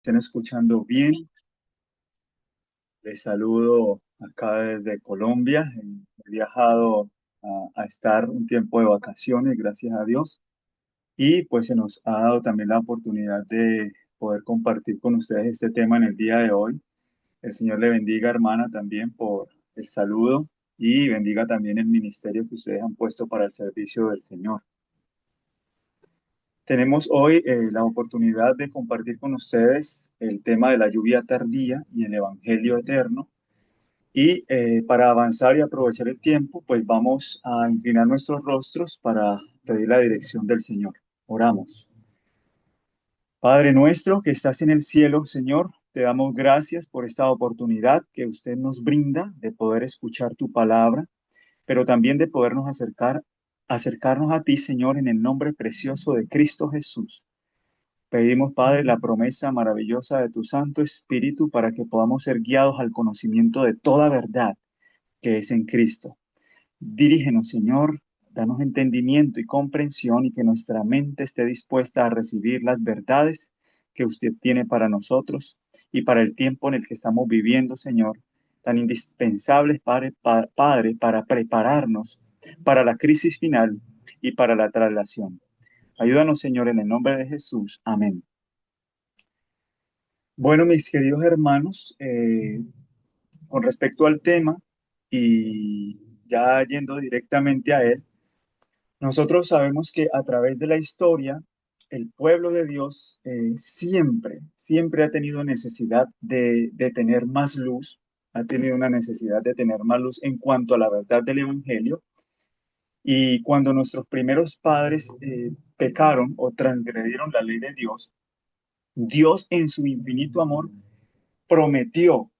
estén escuchando bien. Les saludo acá desde Colombia. He viajado a estar un tiempo de vacaciones, gracias a Dios. Y pues se nos ha dado también la oportunidad de poder compartir con ustedes este tema en el día de hoy. El Señor le bendiga, hermana, también por el saludo y bendiga también el ministerio que ustedes han puesto para el servicio del Señor. Tenemos hoy la oportunidad de compartir con ustedes el tema de la lluvia tardía y el Evangelio eterno. Y para avanzar y aprovechar el tiempo, pues vamos a inclinar nuestros rostros para pedir la dirección del Señor. Oramos. Padre nuestro que estás en el cielo, Señor, te damos gracias por esta oportunidad que usted nos brinda de poder escuchar tu palabra, pero también de podernos acercarnos a ti, Señor, en el nombre precioso de Cristo Jesús. Pedimos, Padre, la promesa maravillosa de tu Santo Espíritu para que podamos ser guiados al conocimiento de toda verdad que es en Cristo. Dirígenos, Señor, danos entendimiento y comprensión y que nuestra mente esté dispuesta a recibir las verdades que usted tiene para nosotros y para el tiempo en el que estamos viviendo, Señor, tan indispensables, Padre, para prepararnos para la crisis final y para la traslación. Ayúdanos, Señor, en el nombre de Jesús. Amén. Bueno, mis queridos hermanos, con respecto al tema y ya yendo directamente a él, nosotros sabemos que a través de la historia, el pueblo de Dios siempre ha tenido necesidad de tener más luz, ha tenido una necesidad de tener más luz en cuanto a la verdad del Evangelio. Y cuando nuestros primeros padres pecaron o transgredieron la ley de Dios, Dios en su infinito amor prometió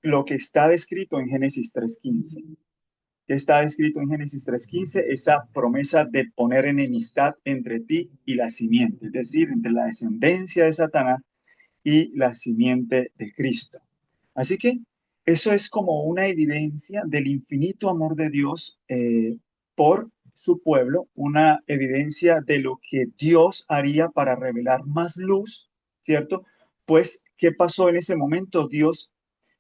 lo que está descrito en Génesis 3:15. Que está descrito en Génesis 3:15, esa promesa de poner enemistad entre ti y la simiente, es decir, entre la descendencia de Satanás y la simiente de Cristo. Así que eso es como una evidencia del infinito amor de Dios por su pueblo, una evidencia de lo que Dios haría para revelar más luz, ¿cierto? Pues, ¿qué pasó en ese momento? Dios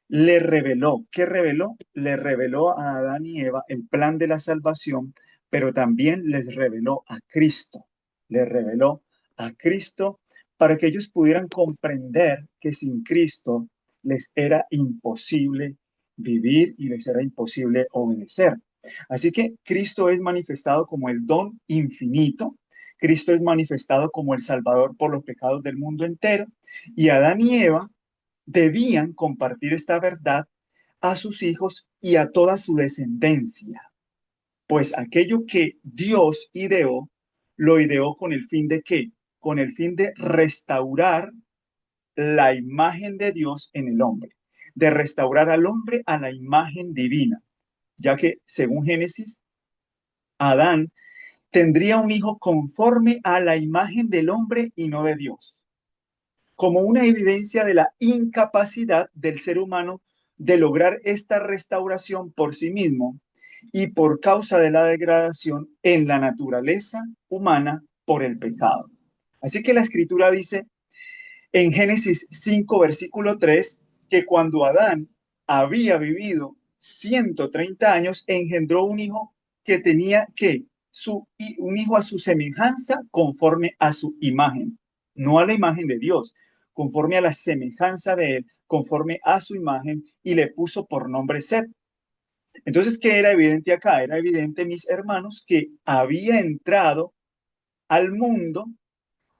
le reveló, ¿qué reveló? Le reveló a Adán y Eva el plan de la salvación, pero también les reveló a Cristo. Les reveló a Cristo para que ellos pudieran comprender que sin Cristo les era imposible vivir y les era imposible obedecer. Así que Cristo es manifestado como el don infinito, Cristo es manifestado como el Salvador por los pecados del mundo entero, y Adán y Eva debían compartir esta verdad a sus hijos y a toda su descendencia, pues aquello que Dios ideó, lo ideó con el fin de qué? Con el fin de restaurar la imagen de Dios en el hombre, de restaurar al hombre a la imagen divina, ya que según Génesis, Adán tendría un hijo conforme a la imagen del hombre y no de Dios, como una evidencia de la incapacidad del ser humano de lograr esta restauración por sí mismo y por causa de la degradación en la naturaleza humana por el pecado. Así que la escritura dice en Génesis 5, versículo 3, que cuando Adán había vivido 130 años, engendró un hijo que tenía un hijo a su semejanza conforme a su imagen, no a la imagen de Dios, conforme a la semejanza de él, conforme a su imagen, y le puso por nombre Set. Entonces, ¿qué era evidente acá? Era evidente, mis hermanos, que había entrado al mundo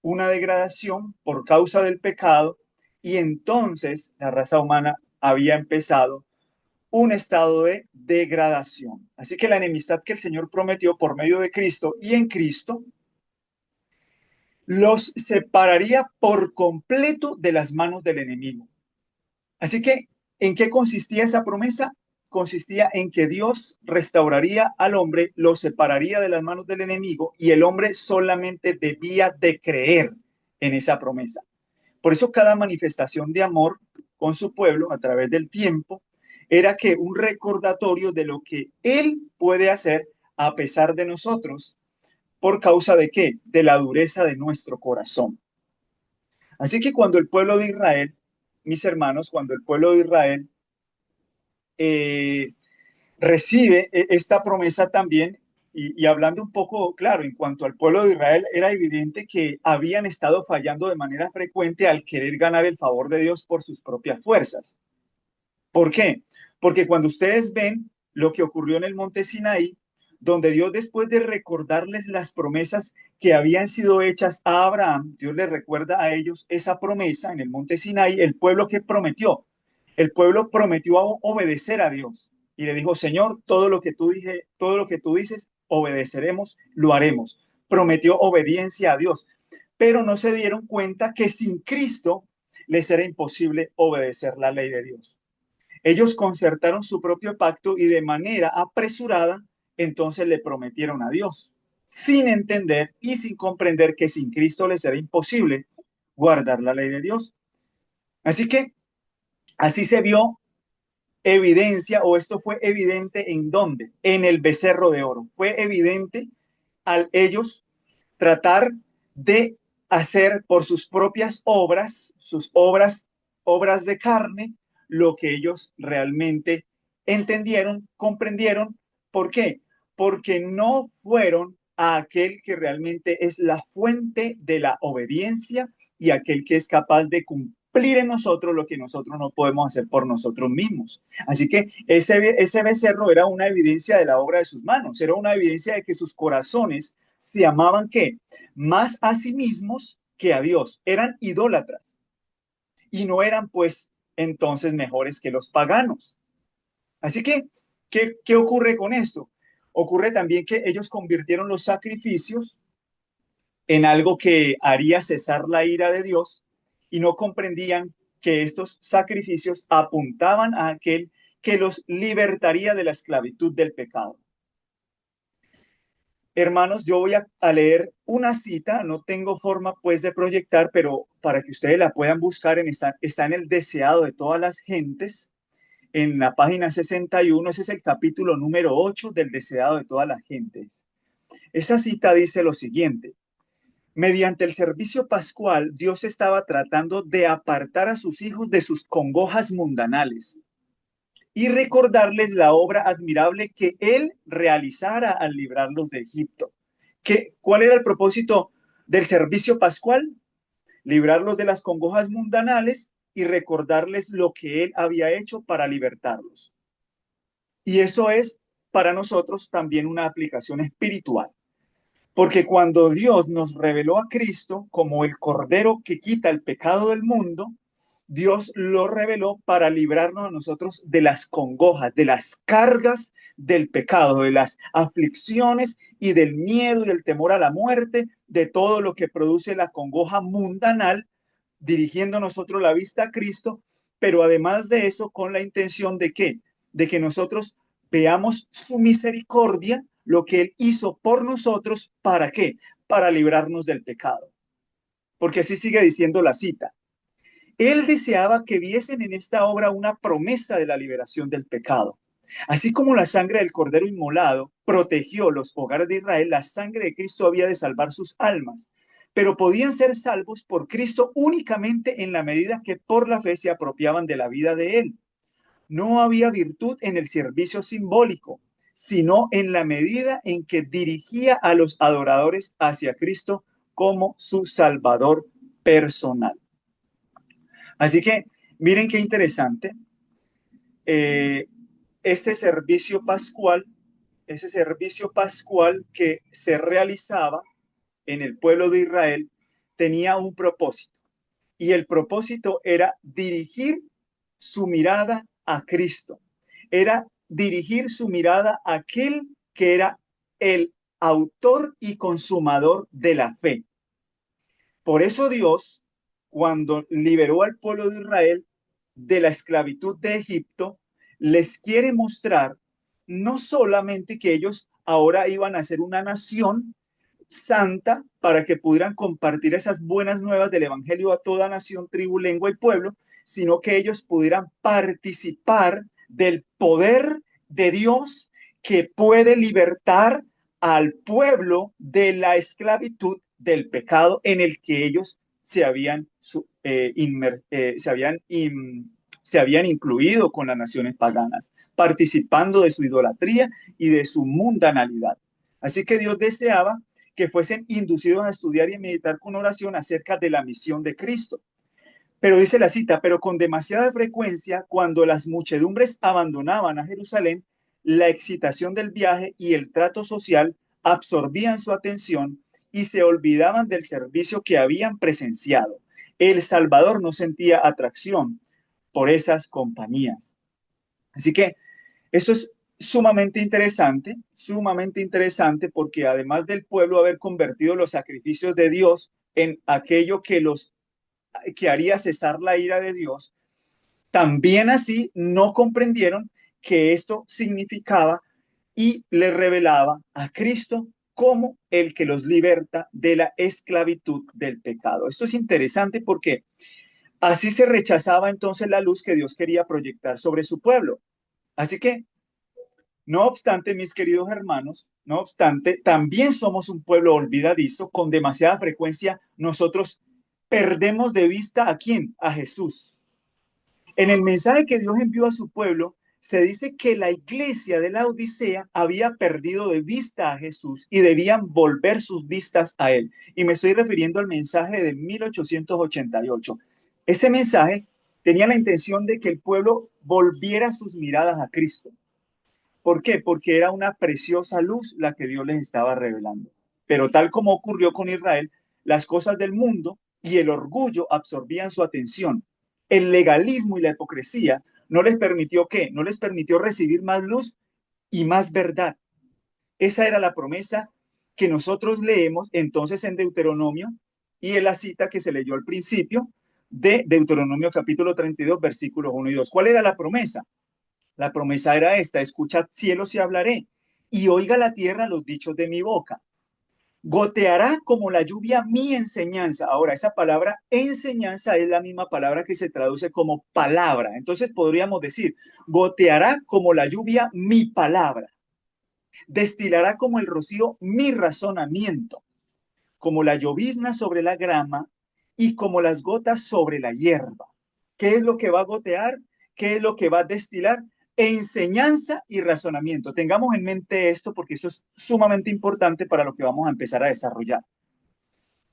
una degradación por causa del pecado y entonces la raza humana había empezado un estado de degradación. Así que la enemistad que el Señor prometió por medio de Cristo y en Cristo los separaría por completo de las manos del enemigo. Así que, ¿en qué consistía esa promesa? Consistía en que Dios restauraría al hombre, lo separaría de las manos del enemigo y el hombre solamente debía de creer en esa promesa. Por eso cada manifestación de amor con su pueblo a través del tiempo era que un recordatorio de lo que Él puede hacer a pesar de nosotros, por causa de qué? De la dureza de nuestro corazón. Así que cuando el pueblo de Israel, mis hermanos, cuando el pueblo de Israel eh, recibe esta promesa también, y hablando un poco, claro, en cuanto al pueblo de Israel, era evidente que habían estado fallando de manera frecuente al querer ganar el favor de Dios por sus propias fuerzas. ¿Por qué? Porque cuando ustedes ven lo que ocurrió en el monte Sinaí, donde Dios, después de recordarles las promesas que habían sido hechas a Abraham, Dios les recuerda a ellos esa promesa en el monte Sinaí, el pueblo prometió obedecer a Dios y le dijo: Señor, todo lo que tú dices, obedeceremos, lo haremos. Prometió obediencia a Dios, pero no se dieron cuenta que sin Cristo les era imposible obedecer la ley de Dios. Ellos concertaron su propio pacto y de manera apresurada entonces le prometieron a Dios, sin entender y sin comprender que sin Cristo les era imposible guardar la ley de Dios. Así que así se vio evidencia, o esto fue evidente en dónde, en el becerro de oro. Fue evidente al ellos tratar de hacer por sus propias obras, obras de carne, lo que ellos realmente entendieron, comprendieron. ¿Por qué? Porque no fueron a aquel que realmente es la fuente de la obediencia y aquel que es capaz de cumplir en nosotros lo que nosotros no podemos hacer por nosotros mismos. Así que ese becerro era una evidencia de la obra de sus manos, era una evidencia de que sus corazones se amaban ¿qué? Más a sí mismos que a Dios. Eran idólatras y no eran pues entonces mejores que los paganos. Así que, ¿qué ocurre con esto? Ocurre también que ellos convirtieron los sacrificios en algo que haría cesar la ira de Dios y no comprendían que estos sacrificios apuntaban a aquel que los libertaría de la esclavitud del pecado. Hermanos, yo voy a leer una cita, no tengo forma pues de proyectar, pero para que ustedes la puedan buscar, está en el deseado de todas las gentes, en la página 61. Ese es el capítulo número 8 del deseado de todas las gentes. Esa cita dice lo siguiente: mediante el servicio pascual, Dios estaba tratando de apartar a sus hijos de sus congojas mundanales y recordarles la obra admirable que Él realizara al librarlos de Egipto. ¿Cuál era el propósito del servicio pascual? Librarlos de las congojas mundanales y recordarles lo que Él había hecho para libertarlos. Y eso es para nosotros también una aplicación espiritual, porque cuando Dios nos reveló a Cristo como el Cordero que quita el pecado del mundo, Dios lo reveló para librarnos a nosotros de las congojas, de las cargas del pecado, de las aflicciones y del miedo y del temor a la muerte, de todo lo que produce la congoja mundanal, dirigiendo nosotros la vista a Cristo, pero además de eso, con la intención de ¿qué? De que nosotros veamos su misericordia, lo que Él hizo por nosotros, ¿para qué? Para librarnos del pecado. Porque así sigue diciendo la cita. Él deseaba que viesen en esta obra una promesa de la liberación del pecado. Así como la sangre del Cordero inmolado protegió los hogares de Israel, la sangre de Cristo había de salvar sus almas, pero podían ser salvos por Cristo únicamente en la medida que por la fe se apropiaban de la vida de Él. No había virtud en el servicio simbólico, sino en la medida en que dirigía a los adoradores hacia Cristo como su Salvador personal. Así que miren qué interesante. Eh, este servicio pascual, ese servicio pascual que se realizaba en el pueblo de Israel, tenía un propósito. Y el propósito era dirigir su mirada a Cristo. Era dirigir su mirada a aquel que era el autor y consumador de la fe. Por eso Dios, cuando liberó al pueblo de Israel de la esclavitud de Egipto, les quiere mostrar no solamente que ellos ahora iban a ser una nación santa para que pudieran compartir esas buenas nuevas del evangelio a toda nación, tribu, lengua y pueblo, sino que ellos pudieran participar del poder de Dios que puede libertar al pueblo de la esclavitud del pecado en el que ellos se habían se habían incluido con las naciones paganas, participando de su idolatría y de su mundanalidad. Así que Dios deseaba que fuesen inducidos a estudiar y a meditar con oración acerca de la misión de Cristo. Pero dice la cita, pero con demasiada frecuencia, cuando las muchedumbres abandonaban a Jerusalén, la excitación del viaje y el trato social absorbían su atención y se olvidaban del servicio que habían presenciado. El Salvador no sentía atracción por esas compañías. Así que esto es sumamente interesante porque además del pueblo haber convertido los sacrificios de Dios en aquello que haría cesar la ira de Dios, también así no comprendieron que esto significaba y le revelaba a Cristo como el que los liberta de la esclavitud del pecado. Esto es interesante porque así se rechazaba entonces la luz que Dios quería proyectar sobre su pueblo. Así que, no obstante, mis queridos hermanos, no obstante, también somos un pueblo olvidadizo. Con demasiada frecuencia nosotros perdemos de vista ¿a quién? A Jesús. En el mensaje que Dios envió a su pueblo, se dice que la iglesia de la Odisea había perdido de vista a Jesús y debían volver sus vistas a él. Y me estoy refiriendo al mensaje de 1888. Ese mensaje tenía la intención de que el pueblo volviera sus miradas a Cristo. ¿Por qué? Porque era una preciosa luz la que Dios les estaba revelando. Pero tal como ocurrió con Israel, las cosas del mundo y el orgullo absorbían su atención. El legalismo y la hipocresía no les permitió ¿qué? No les permitió recibir más luz y más verdad. Esa era la promesa que nosotros leemos entonces en Deuteronomio y en la cita que se leyó al principio de Deuteronomio capítulo 32, versículos 1 y 2. ¿Cuál era la promesa? La promesa era esta: escuchad cielos y hablaré, y oiga la tierra los dichos de mi boca. Goteará como la lluvia mi enseñanza. Ahora, esa palabra enseñanza es la misma palabra que se traduce como palabra. Entonces podríamos decir, goteará como la lluvia mi palabra. Destilará como el rocío mi razonamiento, como la llovizna sobre la grama y como las gotas sobre la hierba. ¿Qué es lo que va a gotear? ¿Qué es lo que va a destilar? Enseñanza y razonamiento. Tengamos en mente esto porque esto es sumamente importante para lo que vamos a empezar a desarrollar.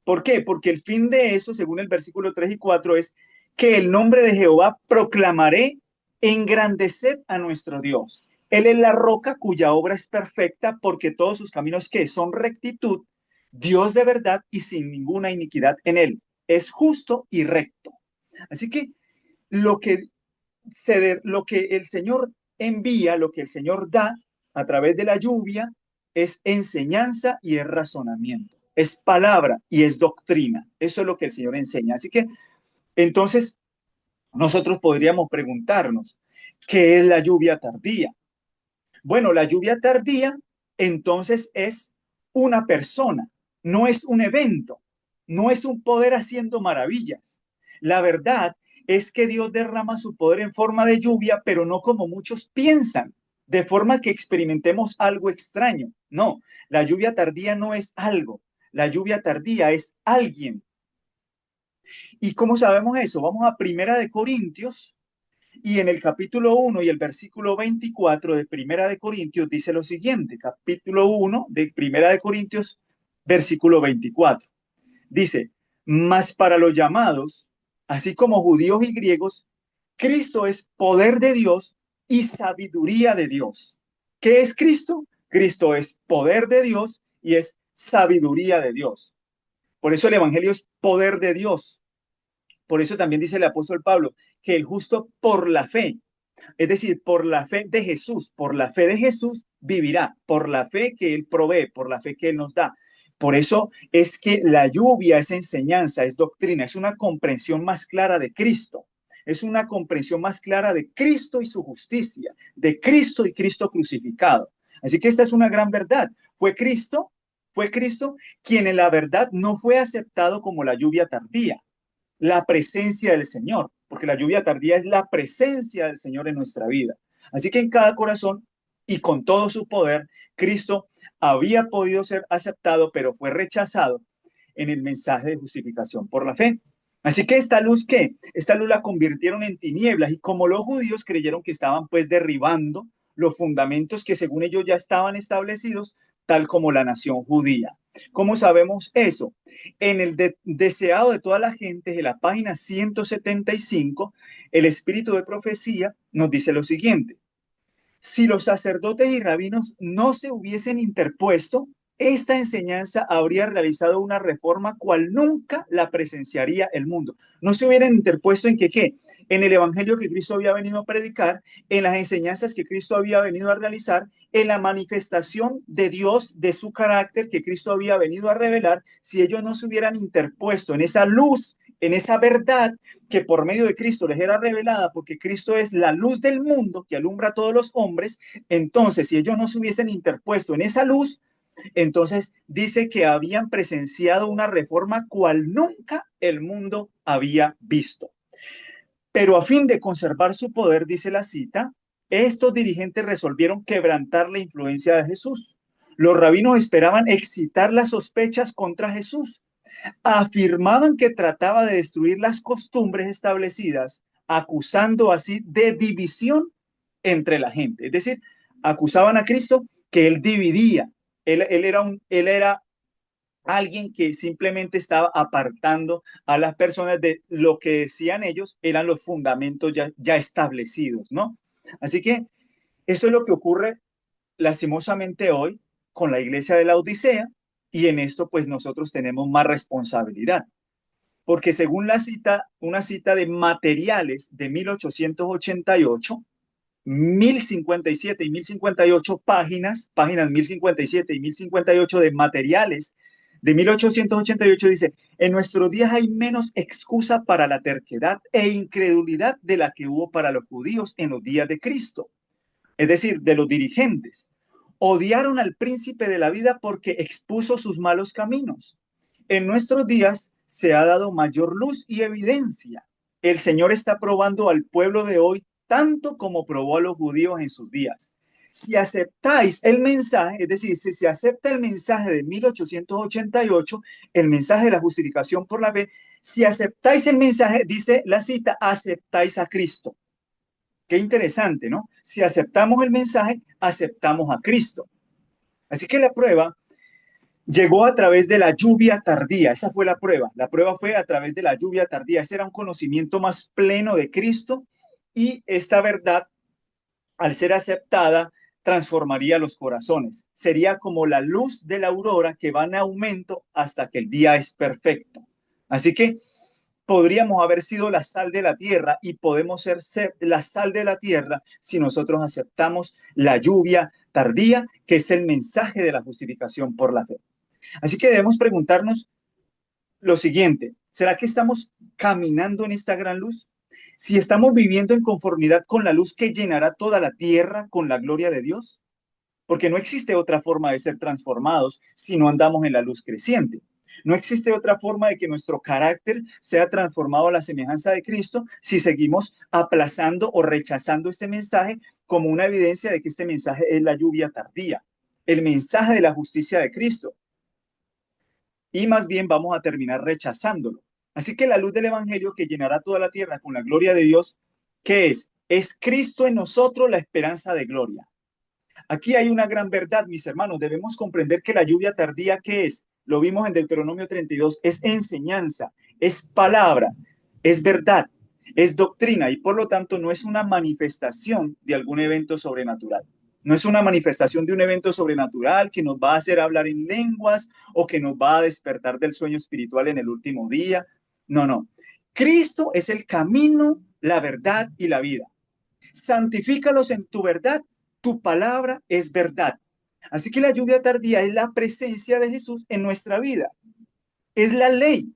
¿Por qué? Porque el fin de eso, según el versículo 3 y 4, es que el nombre de Jehová proclamaré, engrandeced a nuestro Dios. Él es la roca cuya obra es perfecta, porque todos sus caminos que son rectitud, Dios de verdad y sin ninguna iniquidad en él. Es justo y recto. Así que lo que, lo que el Señor envía, lo que el Señor da a través de la lluvia, es enseñanza y es razonamiento. Es palabra y es doctrina. Eso es lo que el Señor enseña. Así que entonces nosotros podríamos preguntarnos, ¿qué es la lluvia tardía? Bueno, la lluvia tardía entonces es una persona, no es un evento, no es un poder haciendo maravillas. La verdad es que Dios derrama su poder en forma de lluvia, pero no como muchos piensan, de forma que experimentemos algo extraño. No, la lluvia tardía no es algo, la lluvia tardía es alguien. ¿Y cómo sabemos eso? Vamos a Primera de Corintios. Y en el capítulo 1 y el versículo 24 de Primera de Corintios dice lo siguiente, capítulo 1 de Primera de Corintios, versículo 24. Dice, mas para los llamados, así como judíos y griegos, Cristo es poder de Dios y sabiduría de Dios. ¿Qué es Cristo? Cristo es poder de Dios y es sabiduría de Dios. Por eso el Evangelio es poder de Dios. Por eso también dice el apóstol Pablo que el justo por la fe, es decir, por la fe de Jesús, por la fe de Jesús vivirá, por la fe que Él provee, por la fe que Él nos da. Por eso es que la lluvia es enseñanza, es doctrina, es una comprensión más clara de Cristo, es una comprensión más clara de Cristo y su justicia, de Cristo y Cristo crucificado. Así que esta es una gran verdad. Fue Cristo quien en la verdad no fue aceptado como la lluvia tardía, la presencia del Señor, porque la lluvia tardía es la presencia del Señor en nuestra vida. Así que en cada corazón y con todo su poder, Cristo había podido ser aceptado, pero fue rechazado en el mensaje de justificación por la fe. Así que esta luz, ¿qué? Esta luz la convirtieron en tinieblas y como los judíos creyeron que estaban pues derribando los fundamentos que según ellos ya estaban establecidos, tal como la nación judía. ¿Cómo sabemos eso? En el deseado de toda la gente, de la página 175, el espíritu de profecía nos dice lo siguiente. Si los sacerdotes y rabinos no se hubiesen interpuesto, esta enseñanza habría realizado una reforma cual nunca la presenciaría el mundo. No se hubieran interpuesto en que, ¿qué? En el evangelio que Cristo había venido a predicar, en las enseñanzas que Cristo había venido a realizar, en la manifestación de Dios, de su carácter que Cristo había venido a revelar, si ellos no se hubieran interpuesto en esa luz, en esa verdad, que por medio de Cristo les era revelada, porque Cristo es la luz del mundo que alumbra a todos los hombres. Entonces, si ellos no se hubiesen interpuesto en esa luz, entonces dice que habían presenciado una reforma cual nunca el mundo había visto. Pero a fin de conservar su poder, dice la cita, estos dirigentes resolvieron quebrantar la influencia de Jesús. Los rabinos esperaban excitar las sospechas contra Jesús. Afirmaban que trataba de destruir las costumbres establecidas, acusando así de división entre la gente. Es decir, acusaban a Cristo que él dividía. Él era alguien que simplemente estaba apartando a las personas de lo que decían ellos eran los fundamentos ya establecidos, ¿no? Así que esto es lo que ocurre lastimosamente hoy con la iglesia de la Odisea y en esto pues nosotros tenemos más responsabilidad. Porque según la cita, una cita de materiales de 1888, 1057 y 1058 páginas, páginas 1057 y 1058 de materiales de 1888 dice, en nuestros días hay menos excusa para la terquedad e incredulidad de la que hubo para los judíos en los días de Cristo, es decir, de los dirigentes. Odiaron al príncipe de la vida porque expuso sus malos caminos. En nuestros días se ha dado mayor luz y evidencia. El Señor está probando al pueblo de hoy tanto como probó a los judíos en sus días. Si aceptáis el mensaje, es decir, si se acepta el mensaje de 1888, el mensaje de la justificación por la fe, si aceptáis el mensaje, dice la cita, aceptáis a Cristo. Qué interesante, ¿no? Si aceptamos el mensaje, aceptamos a Cristo. Así que la prueba llegó a través de la lluvia tardía. Esa fue la prueba. La prueba fue a través de la lluvia tardía. Ese era un conocimiento más pleno de Cristo y esta verdad, al ser aceptada, transformaría los corazones. Sería como la luz de la aurora que va en aumento hasta que el día es perfecto. Así que podríamos haber sido la sal de la tierra y podemos ser la sal de la tierra si nosotros aceptamos la lluvia tardía, que es el mensaje de la justificación por la fe. Así que debemos preguntarnos lo siguiente, ¿será que estamos caminando en esta gran luz? Si estamos viviendo en conformidad con la luz que llenará toda la tierra con la gloria de Dios, porque no existe otra forma de ser transformados si no andamos en la luz creciente. No existe otra forma de que nuestro carácter sea transformado a la semejanza de Cristo si seguimos aplazando o rechazando este mensaje como una evidencia de que este mensaje es la lluvia tardía, el mensaje de la justicia de Cristo. Y más bien vamos a terminar rechazándolo. Así que la luz del Evangelio que llenará toda la tierra con la gloria de Dios, ¿qué es? Es Cristo en nosotros la esperanza de gloria. Aquí hay una gran verdad, mis hermanos. Debemos comprender que la lluvia tardía, ¿qué es? Lo vimos en Deuteronomio 32, es enseñanza, es palabra, es verdad, es doctrina y por lo tanto no es una manifestación de algún evento sobrenatural. No es una manifestación de un evento sobrenatural que nos va a hacer hablar en lenguas o que nos va a despertar del sueño espiritual en el último día. No, no. Cristo es el camino, la verdad y la vida. Santifícalos en tu verdad, tu palabra es verdad. Así que la lluvia tardía es la presencia de Jesús en nuestra vida. Es la ley.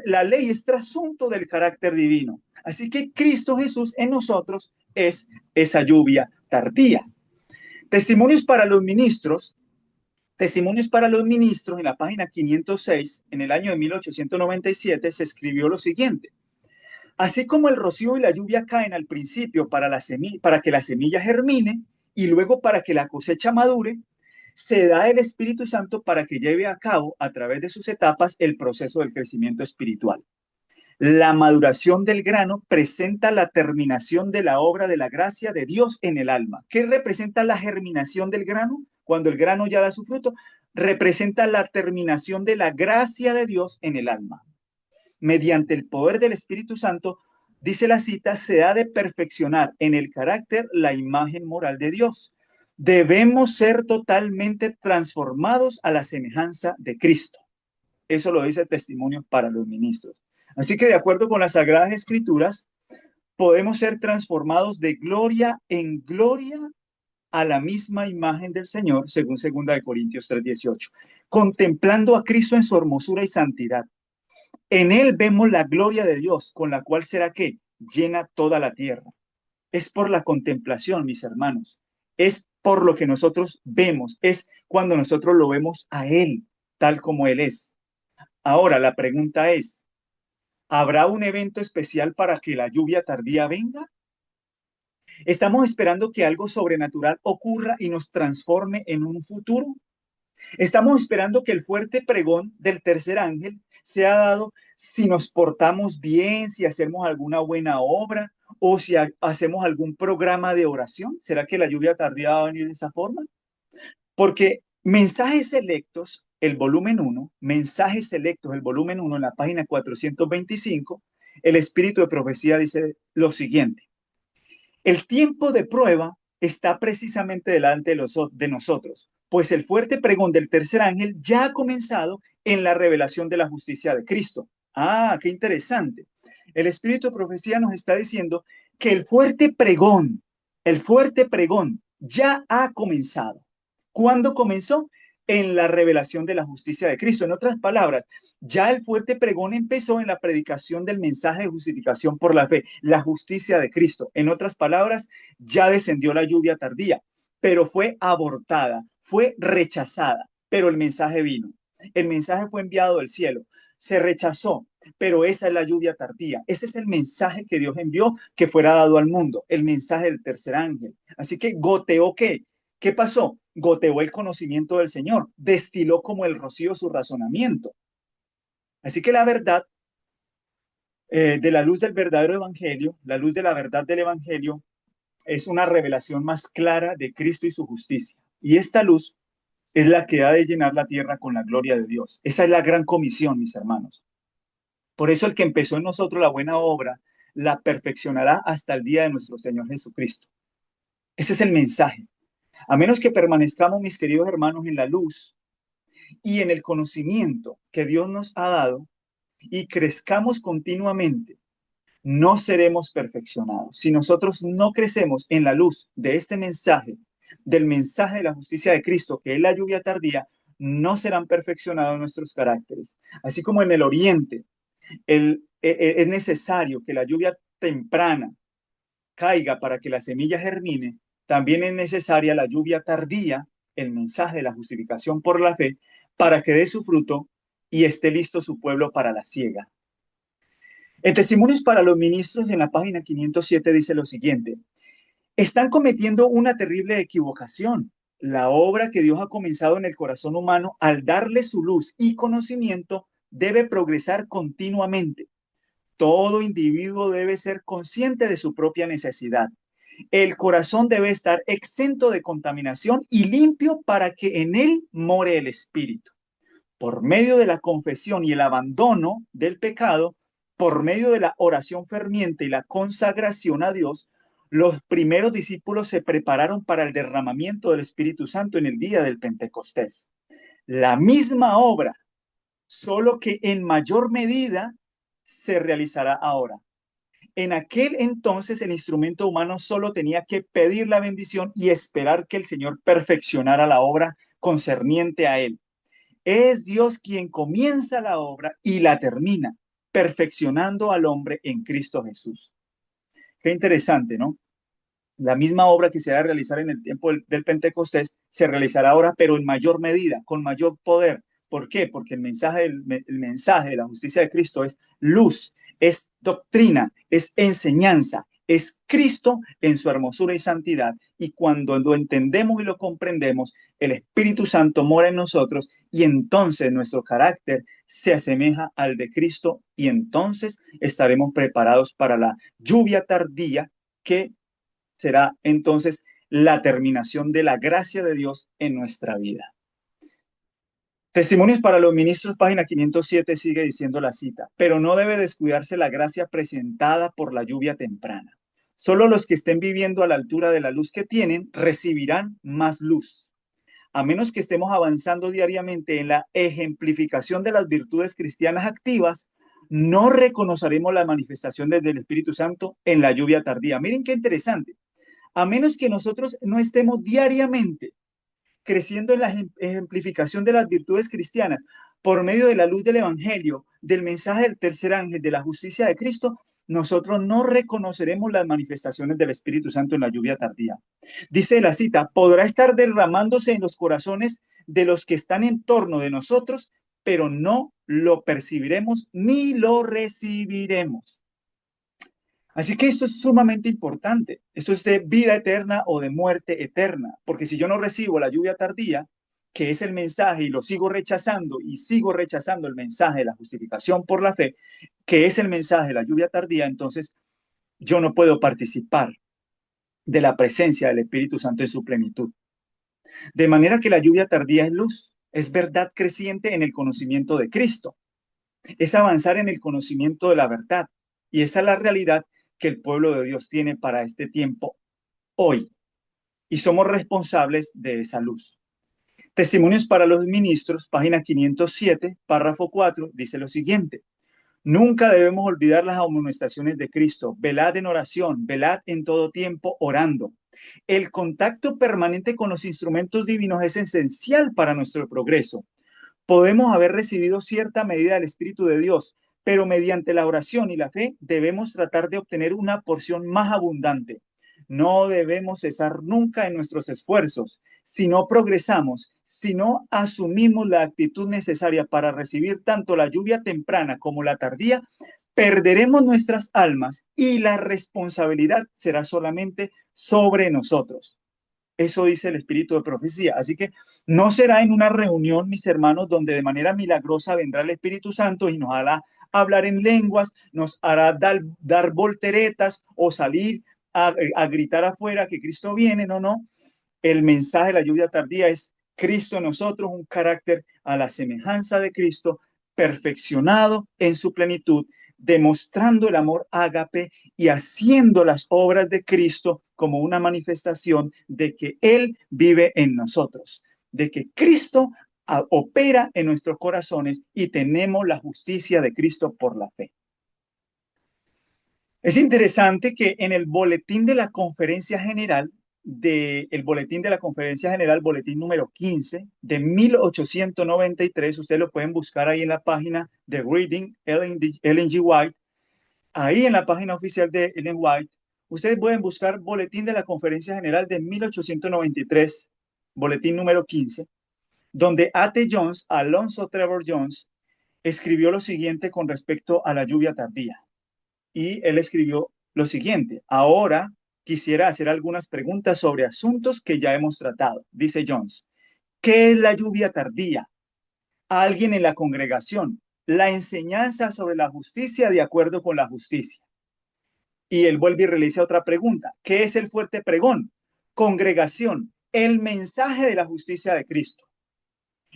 La ley es trasunto del carácter divino. Así que Cristo Jesús en nosotros es esa lluvia tardía. Testimonios para los ministros. Testimonios para los ministros en la página 506, en el año de 1897, se escribió lo siguiente. Así como el rocío y la lluvia caen al principio para que la semilla germine y luego para que la cosecha madure, se da el Espíritu Santo para que lleve a cabo a través de sus etapas el proceso del crecimiento espiritual. La maduración del grano presenta la terminación de la obra de la gracia de Dios en el alma. ¿Qué representa la germinación del grano? Cuando el grano ya da su fruto, representa la terminación de la gracia de Dios en el alma. Mediante el poder del Espíritu Santo, dice la cita, se ha de perfeccionar en el carácter la imagen moral de Dios. Debemos ser totalmente transformados a la semejanza de Cristo. Eso lo dice el testimonio para los ministros. Así que de acuerdo con las Sagradas Escrituras, podemos ser transformados de gloria en gloria a la misma imagen del Señor, según 2 Corintios 3:18, contemplando a Cristo en su hermosura y santidad. En él vemos la gloria de Dios, con la cual será que llena toda la tierra. Es por la contemplación, mis hermanos. Es por lo que nosotros vemos. Es cuando nosotros lo vemos a Él, tal como Él es. Ahora, la pregunta es, ¿habrá un evento especial para que la lluvia tardía venga? ¿Estamos esperando que algo sobrenatural ocurra y nos transforme en un futuro? Estamos esperando que el fuerte pregón del tercer ángel sea dado si nos portamos bien, si hacemos alguna buena obra o si hacemos algún programa de oración. ¿Será que la lluvia tardía va a venir de esa forma? Porque Mensajes Selectos, el volumen uno, Mensajes Selectos, el volumen uno, en la página 425, el Espíritu de Profecía dice lo siguiente. El tiempo de prueba está precisamente delante de nosotros, pues el fuerte pregón del tercer ángel ya ha comenzado en la revelación de la justicia de Cristo. Ah, qué interesante. El Espíritu de Profecía nos está diciendo que el fuerte pregón ya ha comenzado. ¿Cuándo comenzó? En la revelación de la justicia de Cristo. En otras palabras, ya el fuerte pregón empezó en la predicación del mensaje de justificación por la fe, la justicia de Cristo. En otras palabras, ya descendió la lluvia tardía, pero fue abortada, fue rechazada, pero el mensaje vino. El mensaje fue enviado del cielo, se rechazó, pero esa es la lluvia tardía. Ese es el mensaje que Dios envió que fuera dado al mundo, el mensaje del tercer ángel. Así que goteó ¿qué? ¿Qué pasó? Goteó el conocimiento del Señor, destiló como el rocío su razonamiento. Así que la verdad de la luz del verdadero evangelio, la luz de la verdad del evangelio, es una revelación más clara de Cristo y su justicia. Y esta luz es la que ha de llenar la tierra con la gloria de Dios. Esa es la gran comisión, mis hermanos. Por eso el que empezó en nosotros la buena obra, la perfeccionará hasta el día de nuestro Señor Jesucristo. Ese es el mensaje. A menos que permanezcamos, mis queridos hermanos, en la luz y en el conocimiento que Dios nos ha dado y crezcamos continuamente, no seremos perfeccionados. Si nosotros no crecemos en la luz de este mensaje, del mensaje de la justicia de Cristo, que es la lluvia tardía, no serán perfeccionados nuestros caracteres. Así como en el oriente es necesario que la lluvia temprana caiga para que la semilla germine, también es necesaria la lluvia tardía, el mensaje de la justificación por la fe, para que dé su fruto y esté listo su pueblo para la siega. En Testimonios para los Ministros, en la página 507, dice lo siguiente: están cometiendo una terrible equivocación. La obra que Dios ha comenzado en el corazón humano, al darle su luz y conocimiento, debe progresar continuamente. Todo individuo debe ser consciente de su propia necesidad. El corazón debe estar exento de contaminación y limpio para que en él more el espíritu. Por medio de la confesión y el abandono del pecado, por medio de la oración ferviente y la consagración a Dios, los primeros discípulos se prepararon para el derramamiento del Espíritu Santo en el día del Pentecostés. La misma obra, solo que en mayor medida, se realizará ahora. En aquel entonces el instrumento humano solo tenía que pedir la bendición y esperar que el Señor perfeccionara la obra concerniente a él. Es Dios quien comienza la obra y la termina, perfeccionando al hombre en Cristo Jesús. Qué interesante, ¿no? La misma obra que se va a realizar en el tiempo del Pentecostés se realizará ahora, pero en mayor medida, con mayor poder. ¿Por qué? Porque el mensaje de la justicia de Cristo es luz, es doctrina, es enseñanza, es Cristo en su hermosura y santidad. Y cuando lo entendemos y lo comprendemos, el Espíritu Santo mora en nosotros y entonces nuestro carácter se asemeja al de Cristo y entonces estaremos preparados para la lluvia tardía que será entonces la terminación de la gracia de Dios en nuestra vida. Testimonios para los ministros, página 507, sigue diciendo la cita, pero no debe descuidarse la gracia presentada por la lluvia temprana. Solo los que estén viviendo a la altura de la luz que tienen recibirán más luz. A menos que estemos avanzando diariamente en la ejemplificación de las virtudes cristianas activas, no reconoceremos la manifestación del Espíritu Santo en la lluvia tardía. Miren qué interesante. A menos que nosotros no estemos diariamente creciendo en la ejemplificación de las virtudes cristianas por medio de la luz del Evangelio, del mensaje del tercer ángel, de la justicia de Cristo, nosotros no reconoceremos las manifestaciones del Espíritu Santo en la lluvia tardía. Dice la cita, podrá estar derramándose en los corazones de los que están en torno de nosotros, pero no lo percibiremos ni lo recibiremos. Así que esto es sumamente importante. Esto es de vida eterna o de muerte eterna. Porque si yo no recibo la lluvia tardía, que es el mensaje, y lo sigo rechazando, y sigo rechazando el mensaje de la justificación por la fe, que es el mensaje de la lluvia tardía, entonces yo no puedo participar de la presencia del Espíritu Santo en su plenitud. De manera que la lluvia tardía es luz, es verdad creciente en el conocimiento de Cristo, es avanzar en el conocimiento de la verdad. Y esa es la realidad que el pueblo de Dios tiene para este tiempo hoy. Y somos responsables de esa luz. Testimonios para los ministros, página 507, párrafo 4, dice lo siguiente. Nunca debemos olvidar las amonestaciones de Cristo. Velad en oración, velad en todo tiempo orando. El contacto permanente con los instrumentos divinos es esencial para nuestro progreso. Podemos haber recibido cierta medida del Espíritu de Dios, pero mediante la oración y la fe debemos tratar de obtener una porción más abundante. No debemos cesar nunca en nuestros esfuerzos. Si no progresamos, si no asumimos la actitud necesaria para recibir tanto la lluvia temprana como la tardía, perderemos nuestras almas y la responsabilidad será solamente sobre nosotros. Eso dice el espíritu de profecía. Así que no será en una reunión, mis hermanos, donde de manera milagrosa vendrá el Espíritu Santo y nos hará hablar en lenguas, nos hará dar volteretas o salir a gritar afuera que Cristo viene. No, no. El mensaje de la lluvia tardía es Cristo en nosotros, un carácter a la semejanza de Cristo, perfeccionado en su plenitud, demostrando el amor ágape y haciendo las obras de Cristo como una manifestación de que Él vive en nosotros, de que Cristo opera en nuestros corazones y tenemos la justicia de Cristo por la fe. Es interesante que en el boletín de la Conferencia General, boletín número 15 de 1893, ustedes lo pueden buscar ahí en la página de Reading, Ellen G. White, ahí en la página oficial de Ellen White, ustedes pueden buscar boletín de la Conferencia General de 1893, boletín número 15, donde A.T. Jones, Alonzo Trevor Jones, escribió lo siguiente con respecto a la lluvia tardía. Y él escribió lo siguiente: ahora quisiera hacer algunas preguntas sobre asuntos que ya hemos tratado. Dice Jones, ¿qué es la lluvia tardía? Alguien en la congregación, la enseñanza sobre la justicia de acuerdo con la justicia. Y él vuelve y realiza otra pregunta: ¿qué es el fuerte pregón? Congregación, el mensaje de la justicia de Cristo.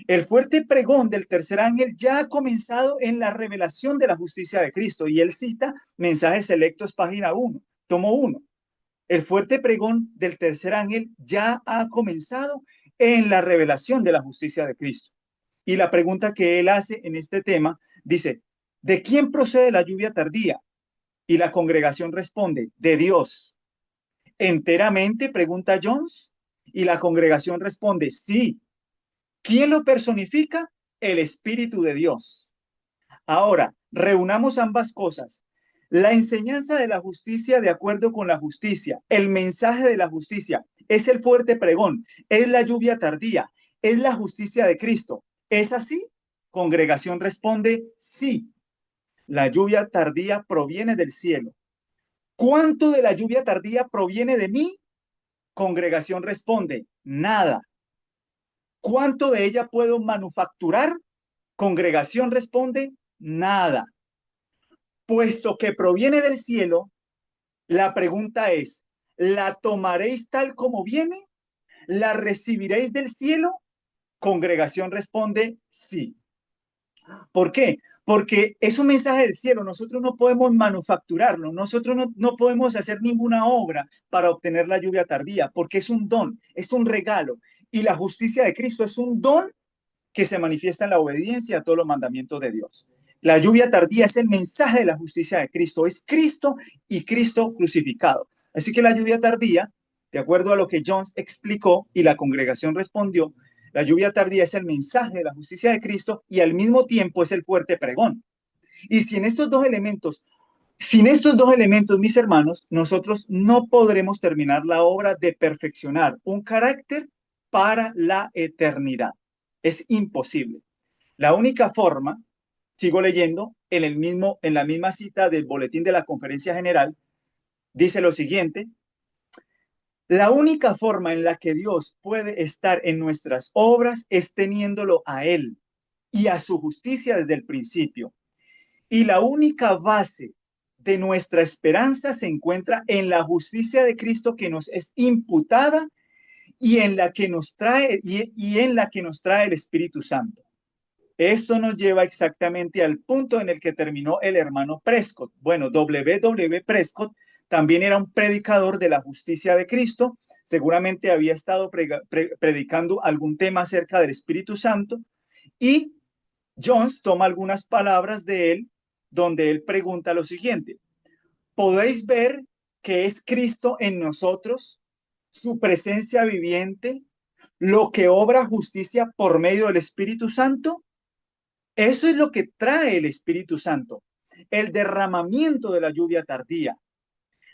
El fuerte pregón del tercer ángel ya ha comenzado en la revelación de la justicia de Cristo, y él cita Mensajes Selectos, página 1, tomo 1. El fuerte pregón del tercer ángel ya ha comenzado en la revelación de la justicia de Cristo. Y la pregunta que él hace en este tema dice: ¿de quién procede la lluvia tardía? Y la congregación responde: de Dios. ¿Enteramente?, pregunta Jones. Y la congregación responde: sí. ¿Quién lo personifica? El Espíritu de Dios. Ahora, reunamos ambas cosas. La enseñanza de la justicia de acuerdo con la justicia, el mensaje de la justicia, es el fuerte pregón, es la lluvia tardía, es la justicia de Cristo. ¿Es así? Congregación responde: sí. La lluvia tardía proviene del cielo. ¿Cuánto de la lluvia tardía proviene de mí? Congregación responde, nada. ¿Cuánto de ella puedo manufacturar? Congregación responde, nada. Puesto que proviene del cielo, la pregunta es, ¿la tomaréis tal como viene? ¿La recibiréis del cielo? Congregación responde, sí. ¿Por qué? Porque es un mensaje del cielo, nosotros no podemos manufacturarlo, nosotros no podemos hacer ninguna obra para obtener la lluvia tardía, porque es un don, es un regalo, y la justicia de Cristo es un don que se manifiesta en la obediencia a todos los mandamientos de Dios. La lluvia tardía es el mensaje de la justicia de Cristo, es Cristo y Cristo crucificado. Así que la lluvia tardía, de acuerdo a lo que Jones explicó y la congregación respondió, la lluvia tardía es el mensaje de la justicia de Cristo y al mismo tiempo es el fuerte pregón. Y sin estos dos elementos, mis hermanos, nosotros no podremos terminar la obra de perfeccionar un carácter para la eternidad. Es imposible. La única forma, sigo leyendo, en la misma cita del boletín de la Conferencia General, dice lo siguiente: la única forma en la que Dios puede estar en nuestras obras es teniéndolo a Él y a su justicia desde el principio. Y la única base de nuestra esperanza se encuentra en la justicia de Cristo que nos es imputada y en la que nos trae y en la que nos trae el Espíritu Santo. Esto nos lleva exactamente al punto en el que terminó el hermano Prescott. Bueno, W. Prescott también era un predicador de la justicia de Cristo. Seguramente había estado predicando algún tema acerca del Espíritu Santo. Y Jones toma algunas palabras de él donde él pregunta lo siguiente: ¿podéis ver que es Cristo en nosotros, su presencia viviente, lo que obra justicia por medio del Espíritu Santo? Eso es lo que trae el Espíritu Santo, el derramamiento de la lluvia tardía.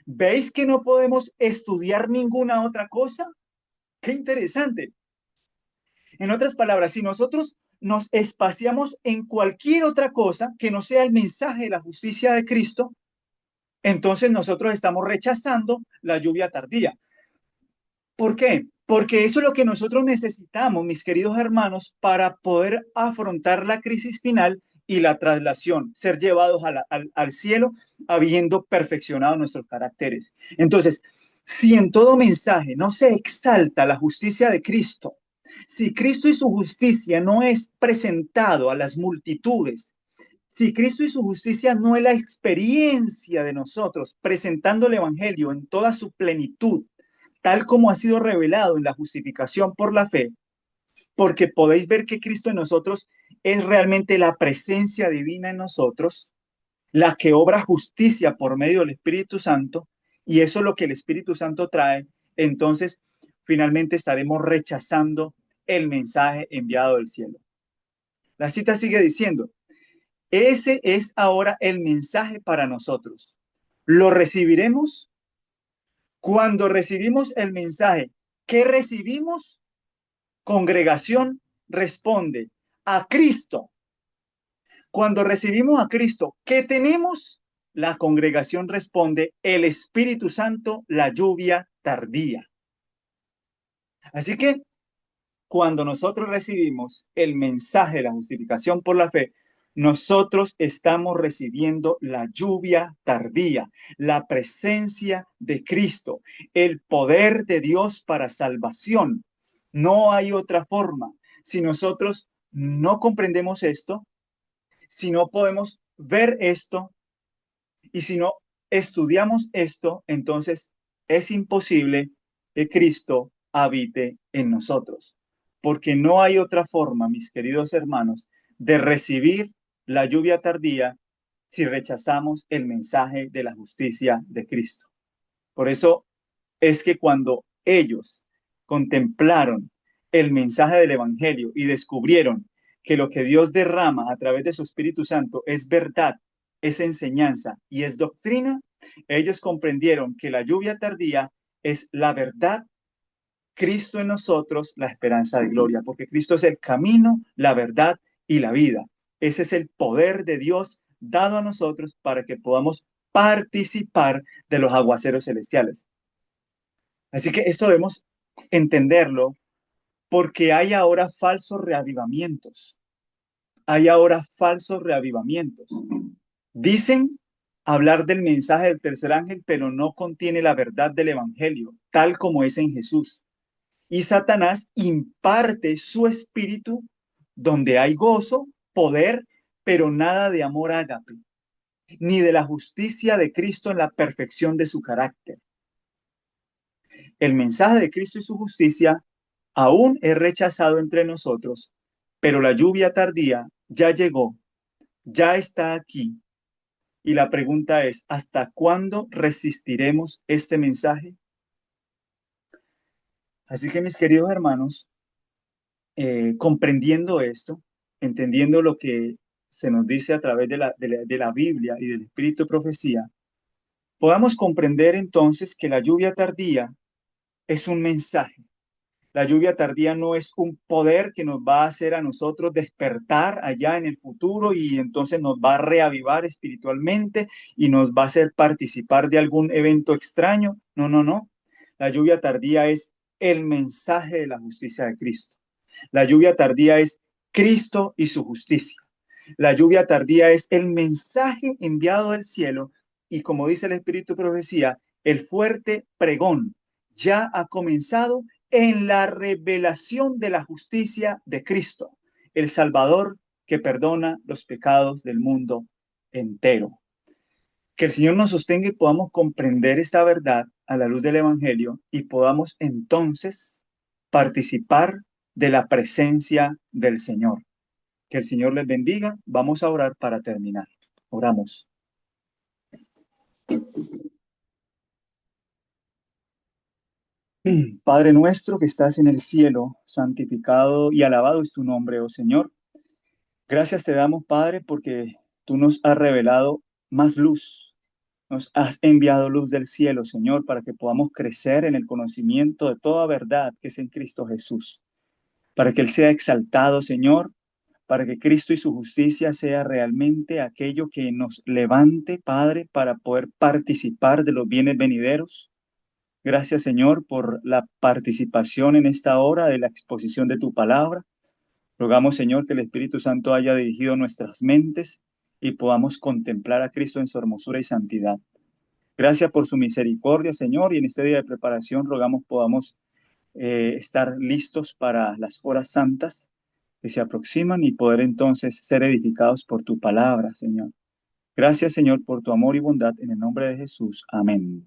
¿Veis que no podemos estudiar ninguna otra cosa? Qué interesante. En otras palabras, si nosotros nos espaciamos en cualquier otra cosa que no sea el mensaje de la justicia de Cristo, entonces nosotros estamos rechazando la lluvia tardía. ¿Por qué? Porque eso es lo que nosotros necesitamos, mis queridos hermanos, para poder afrontar la crisis final y la traslación, ser llevados al cielo habiendo perfeccionado nuestros caracteres. Entonces, si en todo mensaje no se exalta la justicia de Cristo, si Cristo y su justicia no es presentado a las multitudes, si Cristo y su justicia no es la experiencia de nosotros presentando el Evangelio en toda su plenitud, tal como ha sido revelado en la justificación por la fe, porque podéis ver que Cristo en nosotros es realmente la presencia divina en nosotros, la que obra justicia por medio del Espíritu Santo, y eso es lo que el Espíritu Santo trae, entonces finalmente estaremos rechazando el mensaje enviado del cielo. La cita sigue diciendo: ese es ahora el mensaje para nosotros. ¿Lo recibiremos? Cuando recibimos el mensaje, ¿qué recibimos? Congregación responde: a Cristo. Cuando recibimos a Cristo, ¿qué tenemos? La congregación responde: el Espíritu Santo, la lluvia tardía. Así que cuando nosotros recibimos el mensaje de la justificación por la fe, nosotros estamos recibiendo la lluvia tardía, la presencia de Cristo, el poder de Dios para salvación. No hay otra forma. Si nosotros no comprendemos esto, si no podemos ver esto y si no estudiamos esto, entonces es imposible que Cristo habite en nosotros, porque no hay otra forma, mis queridos hermanos, de recibir la lluvia tardía si rechazamos el mensaje de la justicia de Cristo. Por eso es que cuando ellos contemplaron el mensaje del Evangelio y descubrieron que lo que Dios derrama a través de su Espíritu Santo es verdad, es enseñanza y es doctrina, ellos comprendieron que la lluvia tardía es la verdad, Cristo en nosotros, la esperanza de gloria, porque Cristo es el camino, la verdad y la vida. Ese es el poder de Dios dado a nosotros para que podamos participar de los aguaceros celestiales. Así que esto debemos entenderlo porque hay ahora falsos reavivamientos. Hay ahora falsos reavivamientos. Dicen hablar del mensaje del tercer ángel, pero no contiene la verdad del evangelio, tal como es en Jesús. Y Satanás imparte su espíritu donde hay gozo, poder, pero nada de amor ágape, ni de la justicia de Cristo en la perfección de su carácter. El mensaje de Cristo y su justicia aún es rechazado entre nosotros, pero la lluvia tardía ya llegó, ya está aquí. Y la pregunta es, ¿hasta cuándo resistiremos este mensaje? Así que mis queridos hermanos, comprendiendo esto, entendiendo lo que se nos dice a través de la Biblia y del Espíritu de Profecía, podamos comprender entonces que la lluvia tardía es un mensaje. La lluvia tardía no es un poder que nos va a hacer a nosotros despertar allá en el futuro y entonces nos va a reavivar espiritualmente y nos va a hacer participar de algún evento extraño. No, no, no. La lluvia tardía es el mensaje de la justicia de Cristo. La lluvia tardía es Cristo y su justicia. La lluvia tardía es el mensaje enviado del cielo y como dice el Espíritu de Profecía, el fuerte pregón ya ha comenzado en la revelación de la justicia de Cristo, el Salvador que perdona los pecados del mundo entero. Que el Señor nos sostenga y podamos comprender esta verdad a la luz del Evangelio y podamos entonces participar de la presencia del Señor. Que el Señor les bendiga. Vamos a orar para terminar. Oramos. Padre nuestro que estás en el cielo, santificado y alabado es tu nombre, oh Señor. Gracias te damos, Padre, porque tú nos has revelado más luz. Nos has enviado luz del cielo, Señor, para que podamos crecer en el conocimiento de toda verdad que es en Cristo Jesús. Para que Él sea exaltado, Señor, para que Cristo y su justicia sea realmente aquello que nos levante, Padre, para poder participar de los bienes venideros. Gracias, Señor, por la participación en esta hora de la exposición de tu palabra. Rogamos, Señor, que el Espíritu Santo haya dirigido nuestras mentes y podamos contemplar a Cristo en su hermosura y santidad. Gracias por su misericordia, Señor, y en este día de preparación rogamos podamos estar listos para las horas santas que se aproximan y poder entonces ser edificados por tu palabra, Señor. Gracias, Señor, por tu amor y bondad. En el nombre de Jesús. Amén.